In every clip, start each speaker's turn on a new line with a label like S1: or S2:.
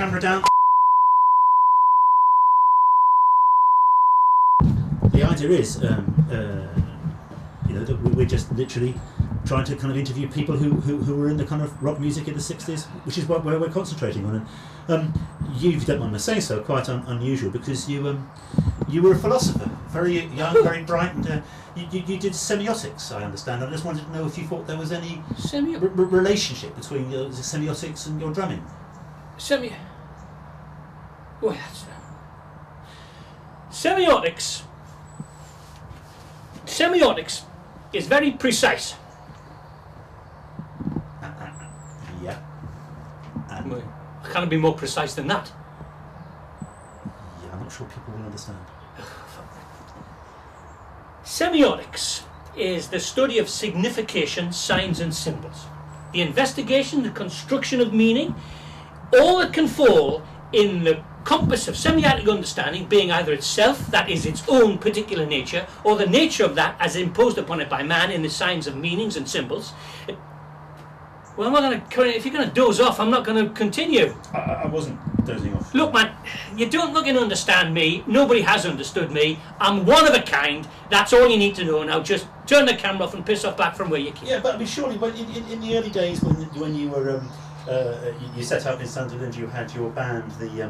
S1: Camera down. The idea is, that we're just literally trying to kind of interview people who were in the kind of rock music in the 60s, which is where we're concentrating on. And you, if you don't mind me saying so, quite unusual, because you were a philosopher, very young, very bright, and you did semiotics, I understand. I just wanted to know if you thought there was any relationship between the semiotics and your drumming.
S2: Well, semiotics is very precise.
S1: Yeah. And
S2: Well, can it be more precise than that?
S1: yeah, I'm not sure people will understand.
S2: Semiotics is the study of signification, signs and symbols. The investigation, the construction of meaning, all that can fall in the compass of semiotic understanding being either itself, that is its own particular nature, or the nature of that as imposed upon it by man in the signs of meanings and symbols. Well, I'm not going to. If you're going to doze off, I'm not going to continue.
S1: I wasn't dozing off.
S2: Look, man, you don't look and understand me. Nobody has understood me. I'm one of a kind. That's all you need to know. Now, just turn the camera off and piss off back from where you came.
S1: Yeah, but I mean, surely, when in the early days when you were you set out in Sunderland, you had your band, the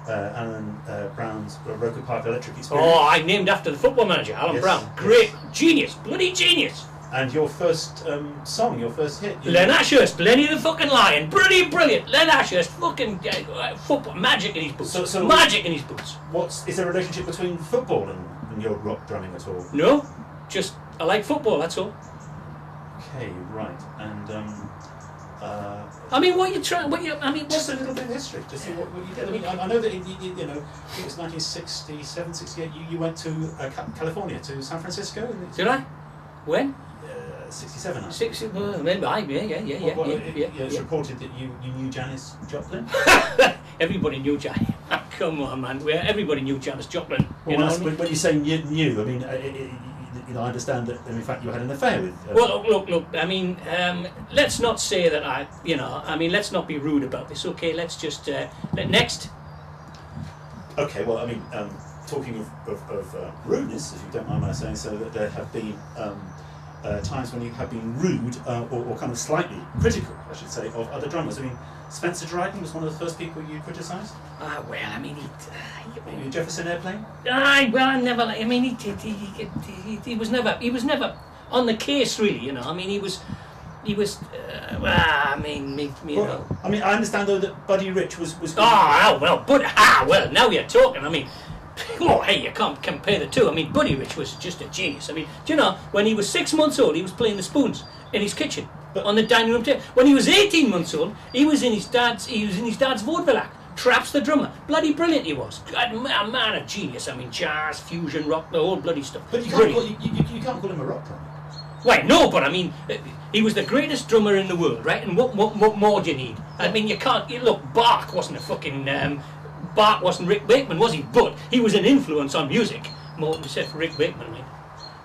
S1: Alan Brown's Roker Park Electric Experience.
S2: Oh, I named after the football manager, Alan Brown. Great, genius, bloody genius.
S1: And your first song, your first hit.
S2: Len Ashurst, Lenny the fucking Lion, brilliant. Len Ashurst, fucking football, magic in his boots.
S1: So
S2: magic in his boots.
S1: Is there a relationship between football and your rock drumming at all?
S2: No, just I like football. That's all.
S1: Okay, right, and
S2: I mean, what you trying?
S1: just a little bit of history to see what you did. I mean, I know that it was 1967, 68. You went to California, to San Francisco.
S2: Did I? When?
S1: 67.
S2: 60. Well, maybe yeah.
S1: It's reported that you knew Janis Joplin.
S2: Everybody knew Janis. Come on, man. Everybody knew Janis Joplin.
S1: When you say knew, I mean, I understand that. In fact, you had an affair with.
S2: Well, look. I mean, let's not say that let's not be rude about this. Okay, let's just next.
S1: Okay. Well, I mean, talking of rudeness, if you don't mind my saying so, that there have been times when you have been rude or kind of slightly critical, I should say, of other drummers. I mean, Spencer Dryden was one of the first people you criticised.
S2: Well, I mean,
S1: Jefferson Airplane.
S2: Well, I never. I mean, he was never on the case, really. I mean, he was. Well, I mean,
S1: I mean, I understand though that Buddy Rich was.
S2: Well, now you're talking. I mean. Oh, hey, you can't compare the two. I mean, Buddy Rich was just a genius. I mean, do you know, when he was 6 months old, he was playing the spoons in his kitchen on the dining room table. When he was 18 months old, he was in his dad's vaudeville act. Traps the drummer. Bloody brilliant he was. A man of genius. I mean, jazz, fusion, rock, the whole bloody stuff.
S1: But you can't call him a rock drummer.
S2: Why, no, but I mean, he was the greatest drummer in the world, right? And what more do you need? I mean, look, Bach wasn't a fucking... Bach wasn't Rick Wakeman, was he? But he was an influence on music. More than said for Rick Wakeman, I mean.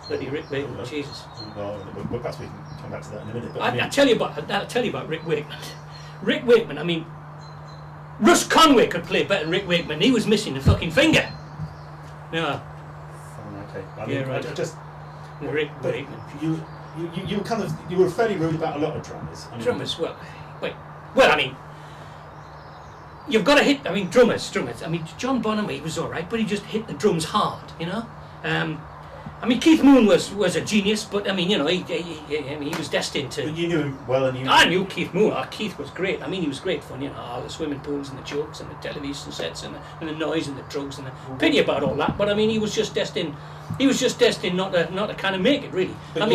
S2: Bloody Rick Wakeman, Jesus.
S1: Well, perhaps we can come back to that in a minute. But
S2: I'll tell you about Rick Wakeman. Rick Wakeman, I mean, Russ Conway could play better than Rick Wakeman. He was missing a fucking finger. Yeah.
S1: Okay. I mean,
S2: yeah, right. Rick Wakeman.
S1: You were fairly rude about a lot of drummers.
S2: Drummers, well, I mean. You've got to hit. I mean, drummers. I mean, John Bonham, he was all right, but he just hit the drums hard, I mean, Keith Moon was a genius, but I mean, he was destined to.
S1: But you knew him well, and
S2: I knew Keith Moon. Keith was great. I mean, he was great fun. All the swimming pools and the jokes and the television sets and the noise and the drugs and the pity about all that. But I mean, he was just destined. He was just destined not to kind of make it really. But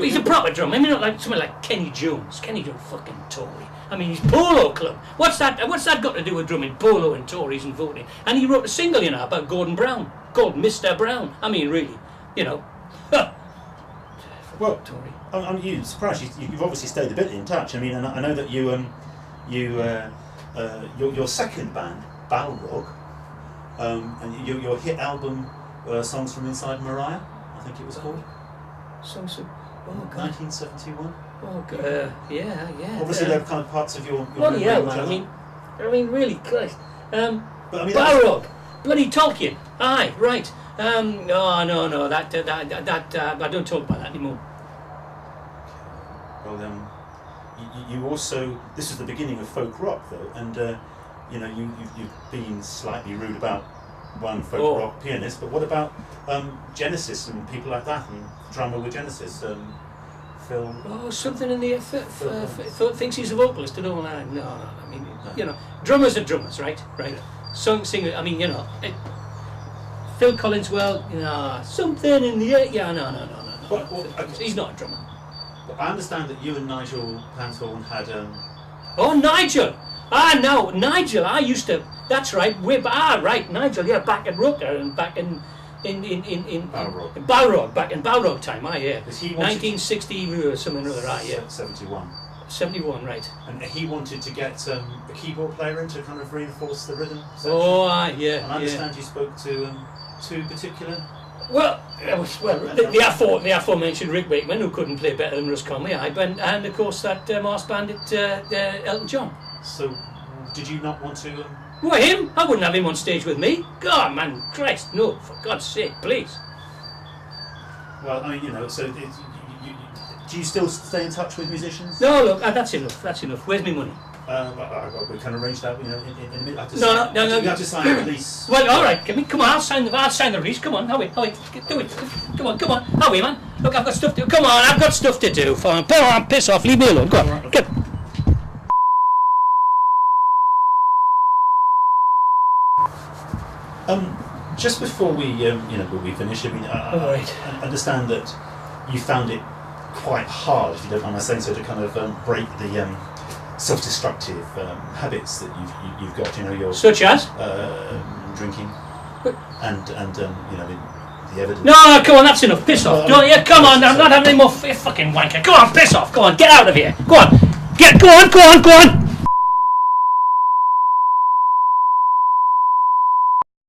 S2: he's a proper drummer. I mean, not like someone like Kenny Jones. Kenny Jones, fucking Tory. I mean, he's Polo Club. What's that got to do with drumming? Polo and Tories and voting. And he wrote a single, about Gordon Brown called Mr. Brown. I mean, really,
S1: Well,
S2: Tory.
S1: I'm surprised. You've obviously stayed a bit in touch. I mean, and I know that your second band, Balrog, and your hit album, Songs from Inside Mariah, I think it was called.
S2: Songs of... Oh, God.
S1: 1971.
S2: Oh, yeah.
S1: Obviously, they're kind of parts of your
S2: Bloody hell,
S1: memory,
S2: man.
S1: which
S2: I mean, really, Christ.
S1: but I mean,
S2: Balrog, bloody Tolkien. Aye, right. No, that I don't talk about that anymore.
S1: well, you also, this was the beginning of folk rock, though, and you know, you've been slightly rude about one folk rock pianist, but what about Genesis and people like that, and drummer with Genesis, Phil?
S2: Oh, something in the thinks he's a vocalist. I don't know. No. I mean, you know, drummers are drummers, right? Right. Singer. I mean, you know, Phil Collins. Well, you know, something in the air. Yeah, no.
S1: Well,
S2: He's not a drummer.
S1: Well, I understand that you and Nigel Planthorne had.
S2: Oh, Nigel. No, Nigel. I used to. That's right. Right, Nigel. Yeah, back at Rooker and back in
S1: Balrog.
S2: Back in Balrog time. Yeah.
S1: 1960
S2: or something or other. Right. Yeah.
S1: 71.
S2: 71. Right.
S1: And he wanted to get a keyboard player in to kind of reinforce the rhythm section.
S2: Oh, yeah.
S1: And I understand you spoke to two particular.
S2: Well, the aforementioned Rick Wakeman, who couldn't play better than Russ Conley, and of course that Mars Bandit Elton John.
S1: So, did you not want to?
S2: Why him? I wouldn't have him on stage with me. God, man, Christ, no! For God's sake, please.
S1: Well, I mean, you know, so do you still stay in touch with musicians?
S2: No, look, that's enough. That's enough. Where's my money?
S1: We can arrange that, you know, in
S2: No.
S1: You have to sign a release.
S2: Well, all right. Come on, I'll sign the release. Come on, Howie, do it. Come on, Howie, man. Look, I've got stuff to. Come on, I've got stuff to do. Fine, piss off. Leave me alone. Go on, get.
S1: Just before we, we finish, I mean, I understand that you found it quite hard, if you don't mind my saying so, to kind of break the self-destructive habits that you've got. You know, your
S2: such as
S1: drinking, and you know the evidence.
S2: No, come on, that's enough. Piss off. Come on, I'm not having any more fucking wanker. Go on, piss off. Go on, get out of here. Go on, go on.